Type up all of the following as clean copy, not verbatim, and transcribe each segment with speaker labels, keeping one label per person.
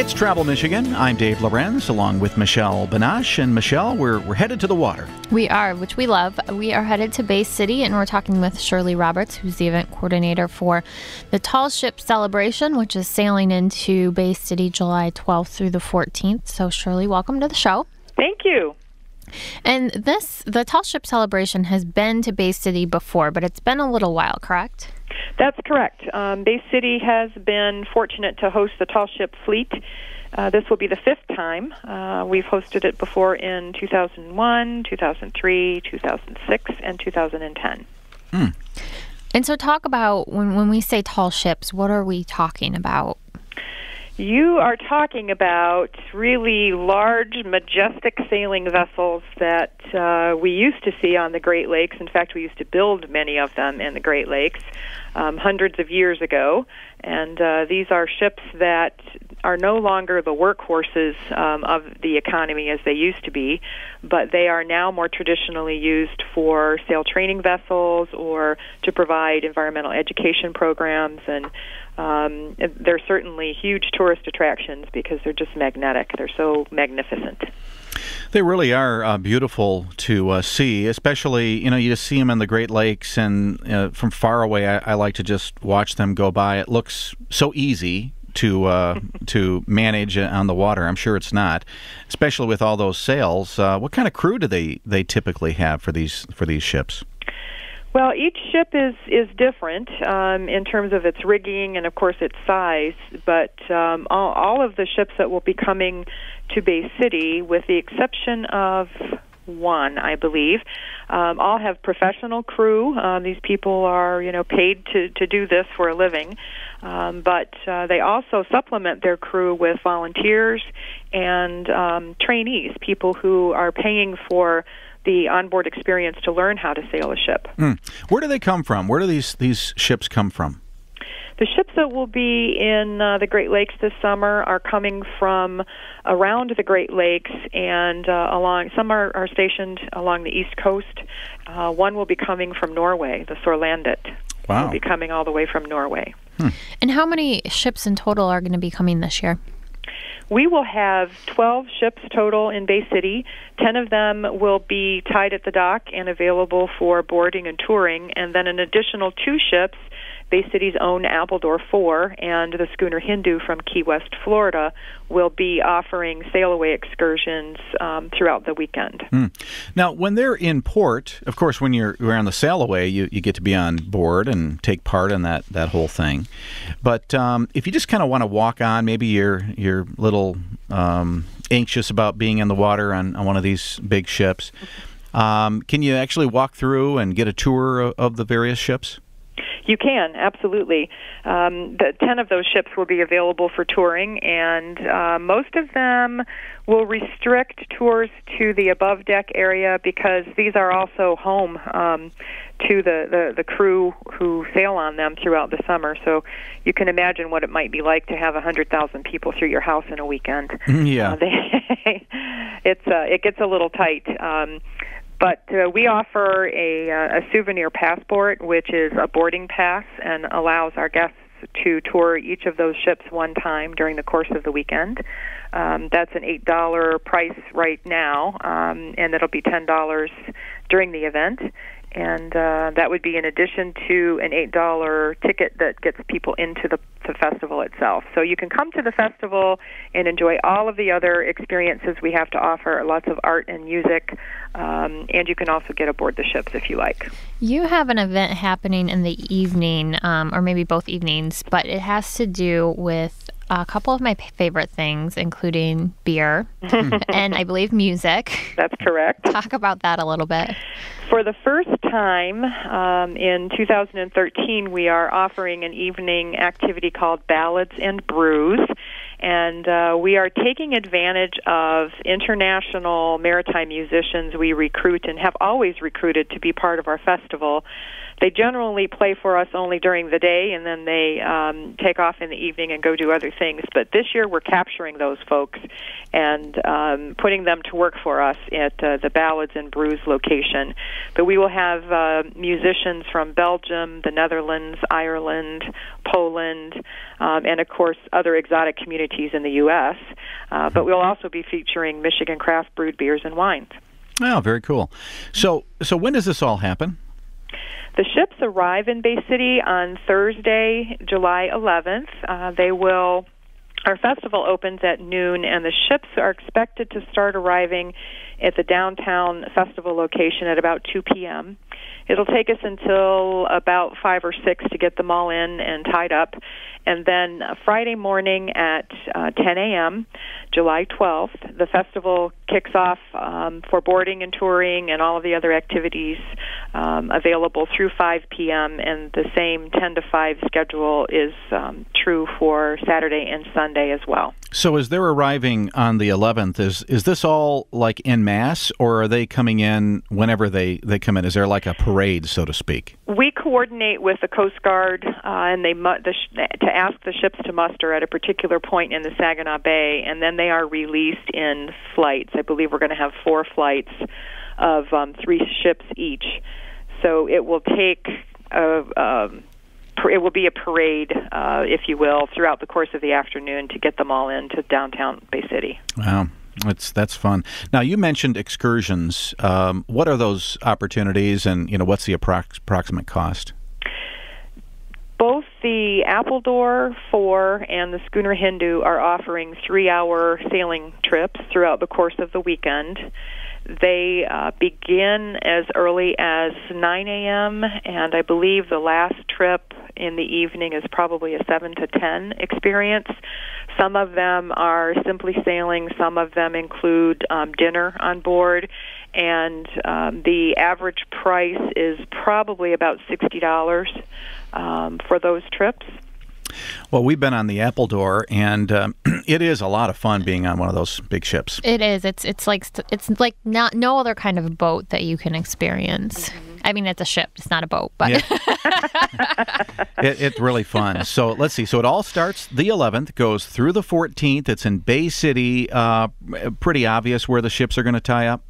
Speaker 1: It's Travel Michigan. I'm Dave Lorenz, along with Michelle Banache. And Michelle, we're headed to the water.
Speaker 2: We are, which we love. We are headed to Bay City, and we're talking with Shirley Roberts, who's the event coordinator for the Tall Ship Celebration, which is sailing into Bay City July 12th through the 14th. So, Shirley, welcome to the show.
Speaker 3: Thank you.
Speaker 2: And the Tall Ship Celebration has been to Bay City before, but it's been a little while, correct?
Speaker 3: That's correct. Bay City has been fortunate to host the Tall Ship Fleet. This will be the fifth time. We've hosted it before in 2001, 2003, 2006, and 2010.
Speaker 2: And so talk about, when we say tall ships, what are we talking about?
Speaker 3: You are talking about really large, majestic sailing vessels that we used to see on the Great Lakes. In fact, we used to build many of them in the Great Lakes hundreds of years ago. And these are ships that are no longer the workhorses of the economy as they used to be, but they are now more traditionally used for sail training vessels or to provide environmental education programs. And they're certainly huge tourist attractions because they're just magnetic. They're so magnificent.
Speaker 1: They really are beautiful to see, especially, you just see them in the Great Lakes, and from far away, I like to just watch them go by. It looks so easy to manage on the water. I'm sure it's not, especially with all those sails. What kind of crew do they typically have for these ships?
Speaker 3: Well, each ship is different in terms of its rigging and, of course, its size. But all of the ships that will be coming to Bay City, with the exception of one, I believe, all have professional crew. These people are, paid to do this for a living. But they also supplement their crew with volunteers and trainees, people who are paying for the onboard experience to learn how to sail a ship.
Speaker 1: Where do they come from? Where do these ships come from?
Speaker 3: The ships that will be in the Great Lakes this summer are coming from around the Great Lakes, and some are stationed along the East Coast. One will be coming from Norway, the Sorlandet.
Speaker 1: Wow.
Speaker 3: Will be coming all the way from Norway.
Speaker 2: And how many ships in total are going to be coming this year?
Speaker 3: We will have 12 ships total in Bay City. 10 of them will be tied at the dock and available for boarding and touring, and then an additional 2 ships, Bay City's own Appledore 4 and the schooner Hindu from Key West, Florida, will be offering sail-away excursions throughout the weekend.
Speaker 1: Now, when they're in port, of course, when you're on the sail-away, you get to be on board and take part in that whole thing. But if you just kind of want to walk on, maybe you're little anxious about being in the water on one of these big ships, can you actually walk through and get a tour of the various ships?
Speaker 3: You can, absolutely. The 10 of those ships will be available for touring, and most of them will restrict tours to the above-deck area because these are also home to the crew who sail on them throughout the summer. So you can imagine what it might be like to have 100,000 people through your house in a weekend.
Speaker 1: Yeah.
Speaker 3: It gets a little tight. But we offer a souvenir passport, which is a boarding pass and allows our guests to tour each of those ships one time during the course of the weekend. That's an $8 price right now, and it'll be $10 during the event. And that would be in addition to an $8 ticket that gets people into the festival itself. So you can come to the festival and enjoy all of the other experiences we have to offer, lots of art and music, and you can also get aboard the ships if you like.
Speaker 2: You have an event happening in the evening, or maybe both evenings, but it has to do with a couple of my favorite things, including beer and I believe music.
Speaker 3: That's correct.
Speaker 2: Talk about that a little bit.
Speaker 3: For the first time in 2013, we are offering an evening activity called Ballads and Brews, and we are taking advantage of international maritime musicians we recruit and have always recruited to be part of our festival. They generally play for us only during the day, and then they take off in the evening and go do other things. But this year we're capturing those folks and putting them to work for us at the Ballads and Brews location. But we will have musicians from Belgium, the Netherlands, Ireland, Poland, and, of course, other exotic communities communities in the U.S., but we'll also be featuring Michigan craft brewed beers and wines.
Speaker 1: Oh, very cool. So when does this all happen?
Speaker 3: The ships arrive in Bay City on Thursday, July 11th. Our festival opens at noon, and the ships are expected to start arriving at the downtown festival location at about 2 p.m. It'll take us until about 5 or 6 to get them all in and tied up. And then Friday morning at 10 a.m., July 12th, the festival kicks off for boarding and touring and all of the other activities available through 5 p.m., and the same 10 to 5 schedule is true for Saturday and Sunday as well.
Speaker 1: So as they're arriving on the 11th, is this all like en masse, or are they coming in whenever they come in? Is there like a parade, so to speak?
Speaker 3: We coordinate with the Coast Guard, and to ask the ships to muster at a particular point in the Saginaw Bay, and then they are released in flights. I believe we're going to have 4 flights of 3 ships each. So it will take it will be a parade, if you will, throughout the course of the afternoon to get them all into downtown Bay City.
Speaker 1: Wow. That's fun. Now, you mentioned excursions. What are those opportunities, and what's the approximate cost?
Speaker 3: Both the Appledore 4 and the Schooner Hindu are offering 3-hour sailing trips throughout the course of the weekend. They begin as early as 9 a.m., and I believe the last trip in the evening is probably a 7 to 10 experience. Some of them are simply sailing. Some of them include dinner on board, and the average price is probably about $60 for those trips.
Speaker 1: Well, we've been on the Appledore, and it is a lot of fun being on one of those big ships.
Speaker 2: It is. It's like not no other kind of boat that you can experience. Mm-hmm. I mean, it's a ship. It's not a boat, but
Speaker 1: yeah. It's really fun. So let's see. So it all starts the 11th, goes through the 14th. It's in Bay City. Pretty obvious where the ships are going to tie up.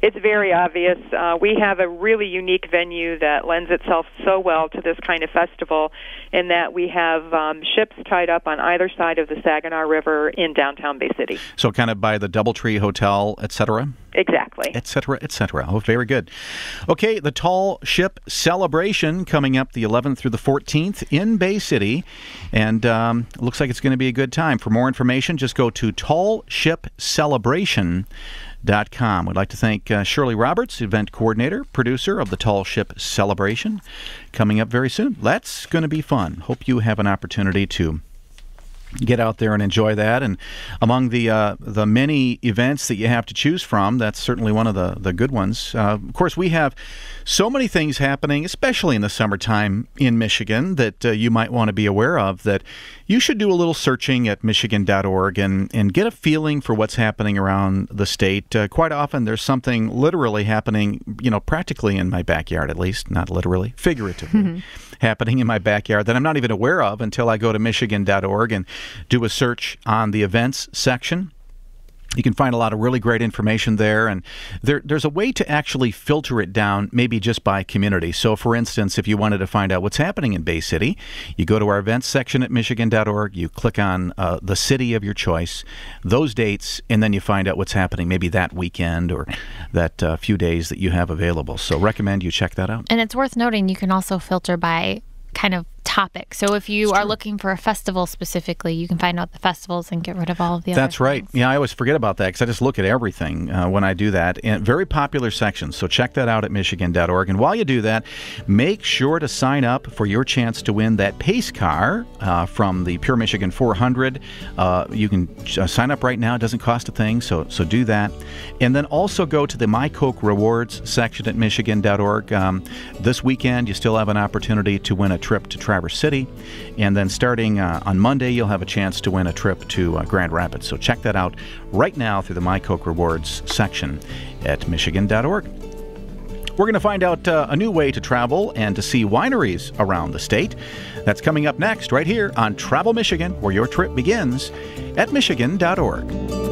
Speaker 3: It's very obvious. We have a really unique venue that lends itself so well to this kind of festival, in that we have ships tied up on either side of the Saginaw River in downtown Bay City.
Speaker 1: So kind of by the Doubletree Hotel, etc.?
Speaker 3: Exactly.
Speaker 1: Etc., etc. Oh, very good. Okay, the Tall Ship Celebration coming up the 11th through the 14th in Bay City, and it looks like it's going to be a good time. For more information, just go to tallshipcelebration.com. We'd like to thank Shirley Roberts, event coordinator, producer of the Tall Ship Celebration, coming up very soon. That's going to be fun. Hope you have an opportunity to get out there and enjoy that. And among the many events that you have to choose from, that's certainly one of the good ones. Of course, we have so many things happening, especially in the summertime in Michigan, that you might want to be aware of, that you should do a little searching at Michigan.org and get a feeling for what's happening around the state. Quite often there's something literally happening, practically in my backyard, at least, not literally, figuratively, happening in my backyard that I'm not even aware of until I go to Michigan.org and do a search on the events section. You can find a lot of really great information there, and there's a way to actually filter it down, maybe just by community. So, for instance, if you wanted to find out what's happening in Bay City, you go to our events section at Michigan.org, you click on the city of your choice, those dates, and then you find out what's happening maybe that weekend or that few days that you have available. So recommend you check that out.
Speaker 2: And it's worth noting you can also filter by kind of topic. So if you are looking for a festival specifically, you can find out the festivals and get rid of all of the other
Speaker 1: That's right.
Speaker 2: things.
Speaker 1: Yeah, I always forget about that because I just look at everything when I do that. And very popular sections. So check that out at Michigan.org. And while you do that, make sure to sign up for your chance to win that pace car from the Pure Michigan 400. You can sign up right now. It doesn't cost a thing, so do that. And then also go to the My Coke Rewards section at Michigan.org. This weekend, you still have an opportunity to win a trip to Traverse City, and then starting on Monday, you'll have a chance to win a trip to Grand Rapids. So check that out right now through the My Coke Rewards section at Michigan.org. We're going to find out a new way to travel and to see wineries around the state. That's coming up next right here on Travel Michigan, where your trip begins at Michigan.org.